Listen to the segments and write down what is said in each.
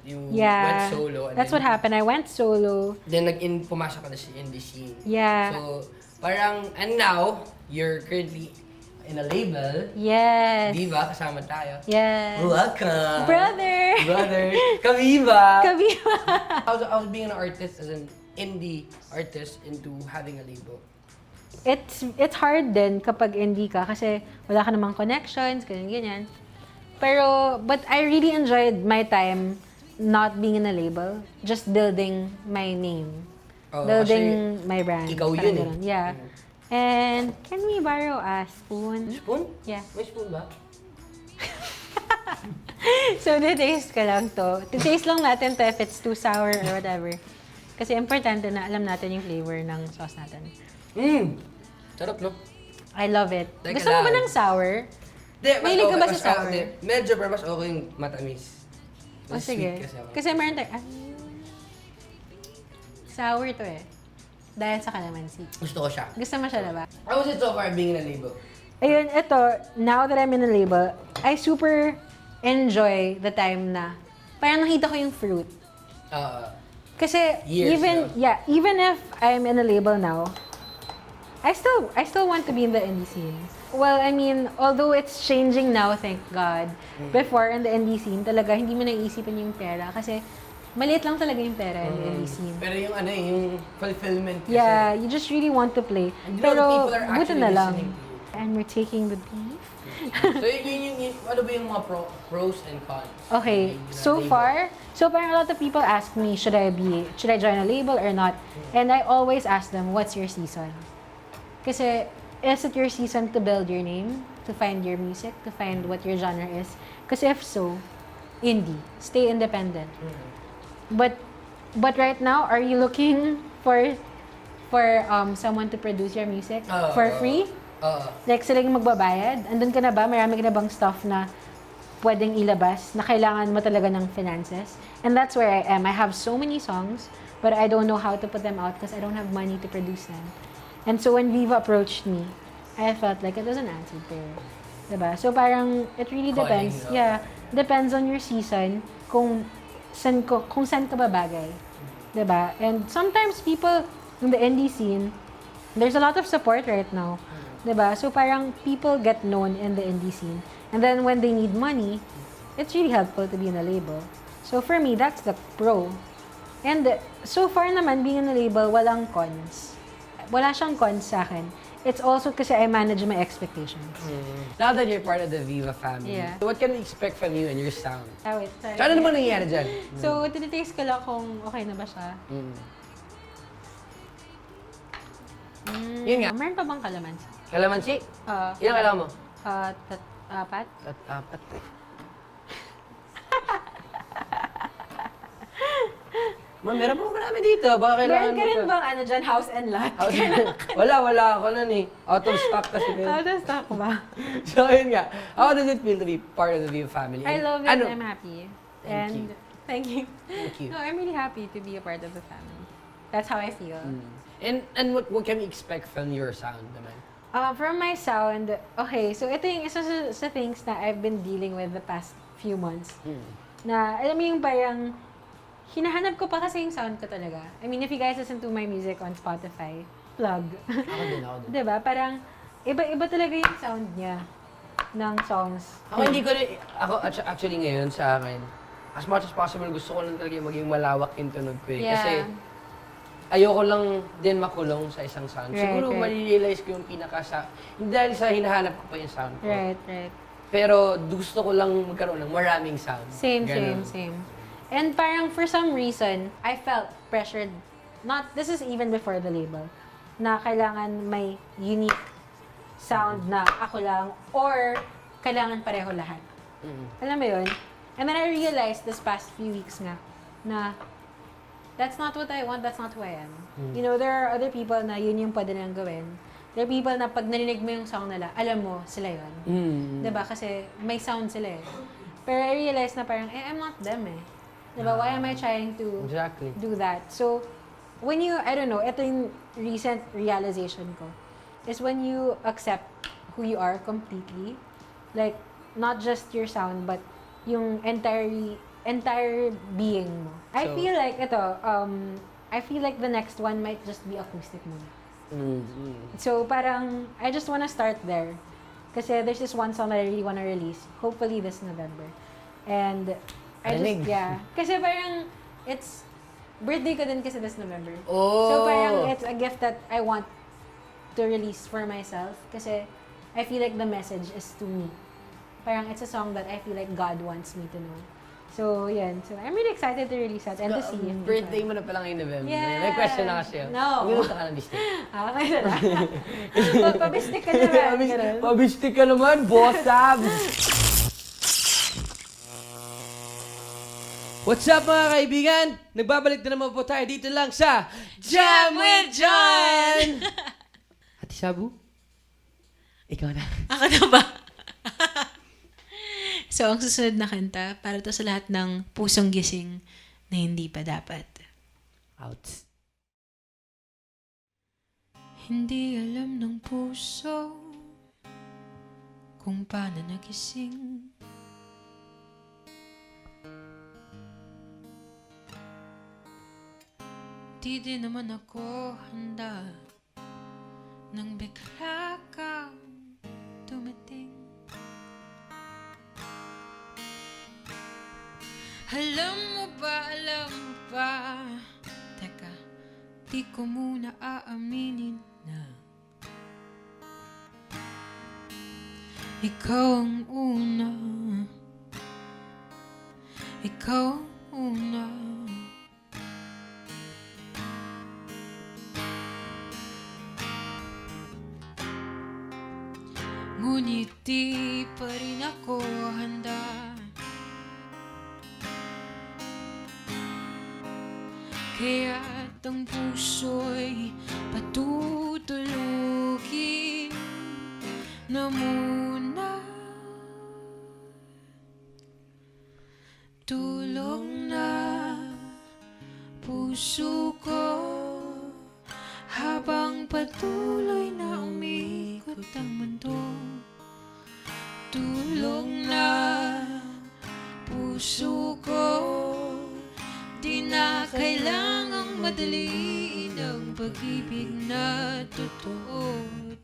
You Yeah. went solo. And That's then, what happened. I went solo. Then pumasok ka na sa indie scene. Yeah. So, parang, and now, you're currently in a label. Yes. Viva, kasama tayo. Yes. Welcome! Brother! Brother! Kaviva! Kabiwa! How's being an artist as an indie artist into having a label? It's hard din kapag indie ka kasi wala ka namang connections, ganyan. Pero, but I really enjoyed my time not being in a label, just building my name. Oh, Building my brand. ikaw Parang yun ganun. Yeah. And can we borrow a spoon? Spoon? Yeah. May spoon ba? So, taste ka lang to. Taste lang natin to if it's too sour or whatever. Kasi importante na alam natin yung flavor ng sauce natin. Sarap, no? I love it. Teka Gusto mo ba lang. ng sour? Di, mas Mahilig ka ba mas sa sour? Medyo, pero mas okay yung matamis. O Mas sige. sweet kasi ako. Kasi meron tayo, sour to eh. Dahil sa calamansi. Gusto ko siya. Gusto mo siya, diba? How was it so far being in a label? Ayun, ito, now that I'm in a label, I super enjoy the time na parang nakita ko yung fruit. Kasi Years even if I'm in a label now, I still want to be in the indie scene. Well, I mean, although it's changing now, thank God. Before, in the indie scene, talaga, hindi mo naiisipan yung pera. Kasi, maliit lang talaga yung pera in the indie scene. Pero yung yung fulfillment kasi. Yeah, you just really want to play. And you know, the Pero, people are buti actually na lang. listening to you. And we're taking the beef. So ano ba yung mga pros and cons? Okay, Being in a so label? far, so parang a lot of people ask me, should I join a label or not? And I always ask them, what's your season? Kasi, is it your season to build your name, to find your music, to find what your genre is? Kasi if so, indie, stay independent. But right now, are you looking for someone to produce your music for free? Like sila yung magbabayad? Andun ka na ba? Marami ka na bang stuff na pwedeng ilabas na kailangan mo talaga ng finances? And that's where I am. I have so many songs, but I don't know how to put them out because I don't have money to produce them. And so when Viva approached me, I felt like it was an answer prayer. Diba? So parang, it really Calling, depends. no? Yeah. Depends on your season kung saan ka babagay. Diba? And sometimes people in the indie scene, there's a lot of support right now. Diba? So parang people get known in the indie scene. And then when they need money, it's really helpful to be in a label. So for me, that's the pro. And so far naman, being in a label, walang cons. Wala siyang cons sa akin. It's also kasi I manage my expectations. Now that you're part of the Viva family, Yeah. what can we expect from you and your sound? Ah, wait, sorry. So, ano naman nangyayari dyan? So, tinitaste ko lang kung okay na ba siya. Yun nga. Meron pa bang kalamansi? Kalamansi? Ilang kailangan mo? Apat. At apat. Ma'am, meron po marami dito. Baka kailangan Meron ka rin mo pa. bang ano dyan, house and lot? Wala ako nun eh. Out of stock kasi yun. Out of stock ba? So, yun nga. How does it feel to be part of the Viva family? I love it. Ano? I'm happy. Thank you. Thank you. Thank you. No, I'm really happy to be a part of the family. That's how I feel. And what can we expect from your sound naman? From my sound, okay, so ito yung isa sa things na I've been dealing with the past few months. Na, alam mo yung parang, hinahanap ko pa kasi yung sound ko talaga. I mean, if you guys listen to my music on Spotify, plug. Ako din. Diba? Parang, iba talaga yung sound niya ng songs. Ako hindi ko rin, actually ngayon sa akin, as much as possible gusto ko lang talaga yung maging malawak yung tunog ko eh. Yeah. Kasi ayoko lang din makulong sa isang sound. Right, Siguro right. marirealize ko yung hindi dahil sa hinahanap ko pa yung sound ko. Right. Pero gusto ko lang magkaroon ng maraming sound. Same. Ganun. And parang for some reason, I felt pressured, this is even before the label, na kailangan may unique sound na ako lang or kailangan pareho lahat. Alam mo yun? And then I realized this past few weeks nga na that's not what I want, that's not who I am. You know, there are other people na yun yung pwede nilang gawin. There are people na pag narinig mo yung song nila, alam mo, sila yun. Diba? Kasi may sound sila eh. Pero I realized na parang, I'm not them eh. Diba? Why am I trying to Exactly. do that? So, when you, I don't know, ito yung recent realization ko, is when you accept who you are completely, like, not just your sound, but yung entire being mo. I So- feel like, I feel like the next one might just be acoustic muna. So parang, I just wanna start there. Kasi there's this one song that I really wanna release, hopefully this November. And I Rinig. just, yeah. Kasi parang, it's, birthday ko din kasi this November. Oh! So parang, it's a gift that I want to release for myself. Kasi I feel like the message is to me. Parang, it's a song that I feel like God wants me to know. So, yan. So, I'm really excited to release that and to see if Birthday mo na pala ngayong November. Yeah. May question na kasi. No. Minuta ka ng bistik. Okay na lang. Pabistik ka naman. ganun. Pabistik ka naman, boss Abs! What's up mga kaibigan? Nagbabalik na naman po tayo dito lang sa Jam with John! Ate Sabu? Ikaw na. Ako na ba? So, ang susunod na kanta, para to sa lahat ng pusong gising na hindi pa dapat. Out. Hindi alam ng puso kung paano nagising. Di din naman ako handa nang bigla kang dumating. Alam mo ba? Teka, di ko muna aaminin na ikaw ang una. Ikaw ang una. Ngunit di pa rin ako handa. Kaya't ang puso'y patutulugin na muna. Tulog na puso ko habang patuloy na umikot ang mundo. Tulog na puso ko, di na kailangang madaliin ang pag-ibig na totoo.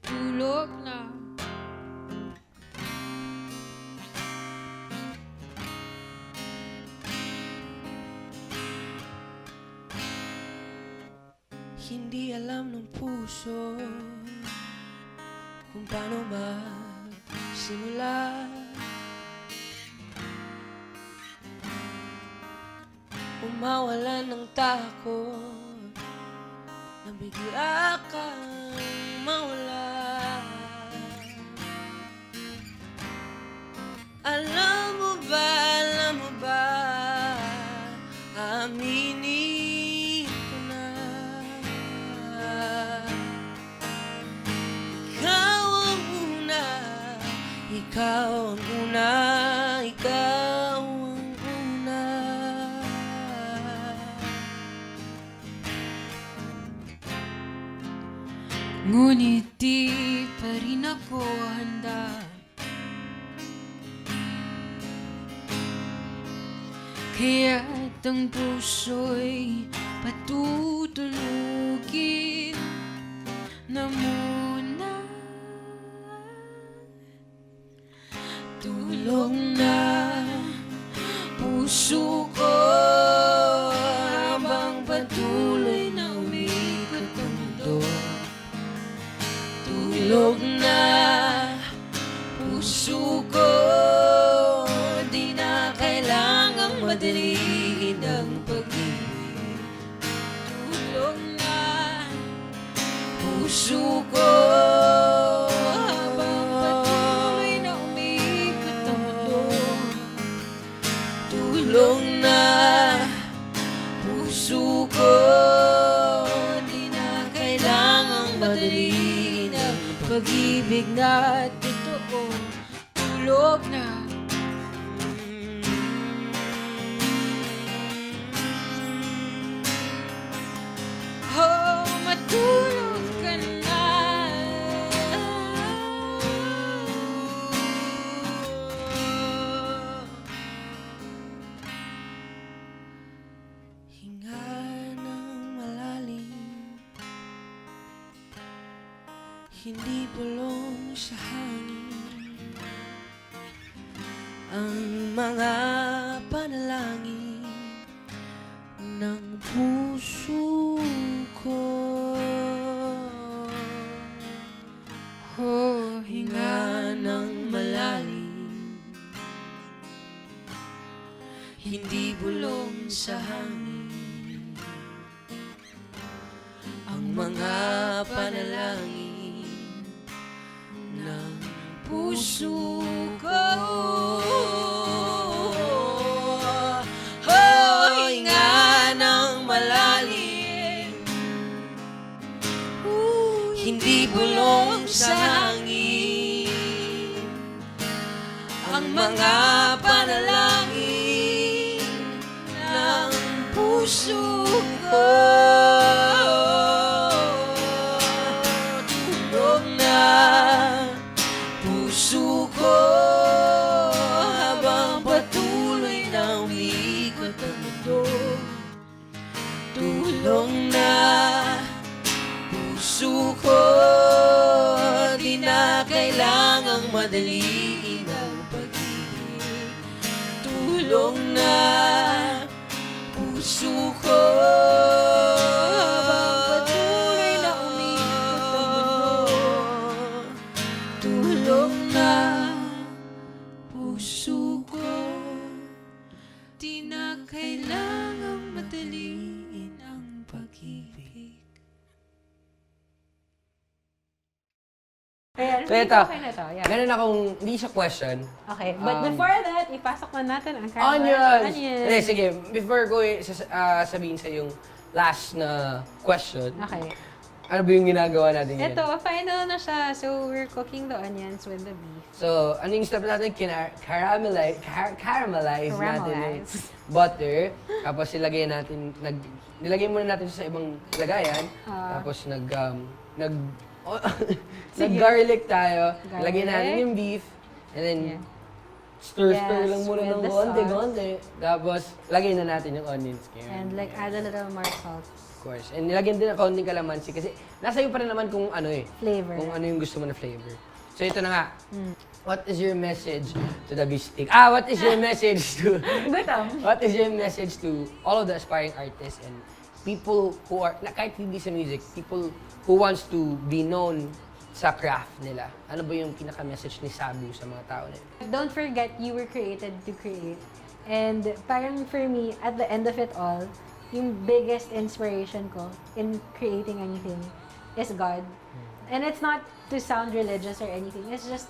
Tulog na. Hindi alam ng puso kung paano magsimula. Umawalan ng takot na bigla kang mawala. Alam mo ba, aminin ko na. Ikaw ang una, ikaw ang una, ikaw ang una. Ngunit di pa rin ako handa. Kaya't ang puso'y patutulugin na muna. Tulog na puso ko habang patuloy na umikot ang mundo. Tulog na puso ko, di na kailangang madaliin ang pag-ibig. Tulog na puso ko habang patuloy na umikot ang mundo. Tulog na puso ko, di na kailangang madaliin ang pag-ibig na totoo. Tulog na. Oh, matulog ka na. Hinga ng malalim, hindi bulong sa hangin ang mga panalangin ng puso ko. Oh, Hinga ng malalim, hindi bulong sa hangin ang mga panalangin ng puso ko. Oh, hinga ng malalim, hindi bulong sa hangin ang mga panalangin ng puso ko. Tulog na puso ko habang patuloy na umikot ang mundo. Tulog na puso ko, di na kailangang madaliin ang pag-ibig. Tulong na puso ko, habang patuloy na umikot ang mundo. Tulong na puso ko, di na kailangang madaliin ang pag-ibig. Ayan, So ito, okay na to. Yeah. meron akong, hindi siya question. Okay, but before that, ipasok na natin ang Onions! Onions. Hindi, sige. Before ko sabihin sa yung last na question, Okay. ano ba yung ginagawa natin ngayon? Ito, final na siya. So, we're cooking the onions with the beef. So, ano yung step natin? Caramelize natin yung Caramelize. butter. Tapos nilagay muna natin siya sa ibang lagayan. Tapos nag-garlic tayo. Garlic. Lagyan natin yung beef. And then, Yeah. stir Yes, lang muna with ng the konti. Tapos, lagay na natin yung onions. And like, add a little more salt. Of course. And nilagyan din ng konting kalamansi kasi nasa iyo pa rin naman kung ano Flavor. Kung ano yung gusto mo na flavor. So ito na nga. What is your message to the Bistik? What is your message to... Gutom. What is your message to all of the aspiring artists and people who are, kahit hindi sa music, people who wants to be known sa craft nila? Ano ba yung pinaka-message ni Sabu sa mga tao nila? Don't forget, you were created to create. And parang for me, at the end of it all, yung biggest inspiration ko in creating anything is God. And it's not to sound religious or anything. It's just,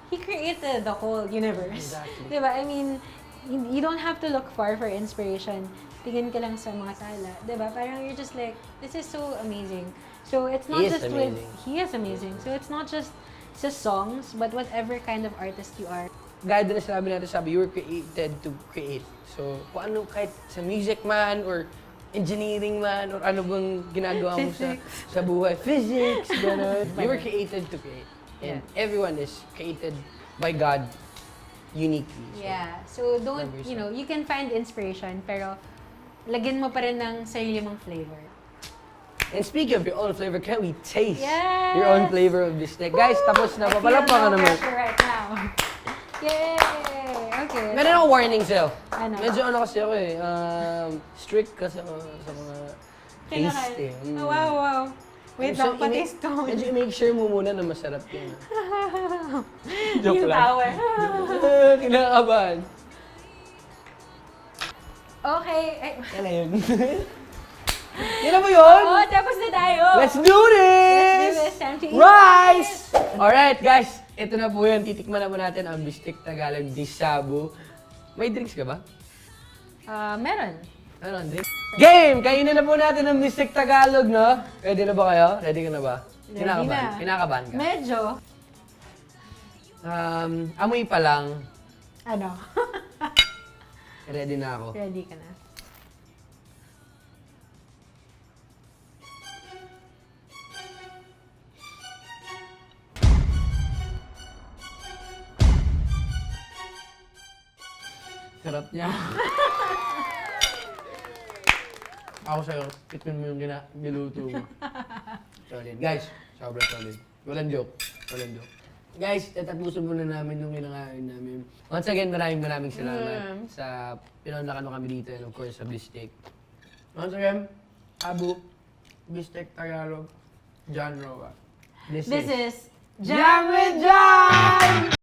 He created the whole universe. Exactly. Diba? I mean, you don't have to look far for inspiration. Tingin ka lang sa mga sala. Diba? Parang you're just like, this is so amazing. So it's not He is just amazing. He is amazing. So it's not just songs, but whatever kind of artist you are. Gaya din na sinabi natin, Sabu, you were created to create. So, kung ano, kahit sa music man, or engineering man, or ano bang ginagawa mo sa buhay. Physics, gano'n. You were created to create. And everyone is created by God uniquely. So, Yeah. So don't, Numbers, you can find inspiration, pero lagyan mo pa rin ng sarili mong flavor. And speaking of your own flavor, can we taste Yes! your own flavor of this steak? Guys, tapos na. I feel Papalapakan no naman. pressure right now. Yay! Okay. Meron akong warning sa'yo. Ano? Medyo kasi ako strict ka sa mga taste eh. Oh, wow. Wait lang, pa-taste ko. Medyo make sure mo muna na masarap yun. Yung tower. Kinakabahan. Okay. Yan na yun. Yan na ba yun? Oh, tapos na tayo. Let's do this! Let's do this. Time to eat. Rice! Alright, guys. Ito na po yun. Titikman na po natin ang Bistik Tagalog di Sabu. May drinks ka ba? Meron. Ano ang drink? Game! Kainin na po natin ang Bistik Tagalog, no? Ready na ba kayo? Ready ka na ba? Ready Kinakabahan? na. Kinakabahan ka? Medyo. Amoy pa lang. Ano? Ready na ako. Ready ka na. Sarap niya. Ako sa'yo, tikman mo yung niluto mo. Solid. Guys, sobrang solid. Walang joke. Walang joke. Guys, tatapusin muna namin yung kinakain namin. Once again, maraming salamat sa pinuntakan mo kami dito and of course sa Bistek. Once again, Abu, Bistek Tagalog, John Roa. This is Jam with John!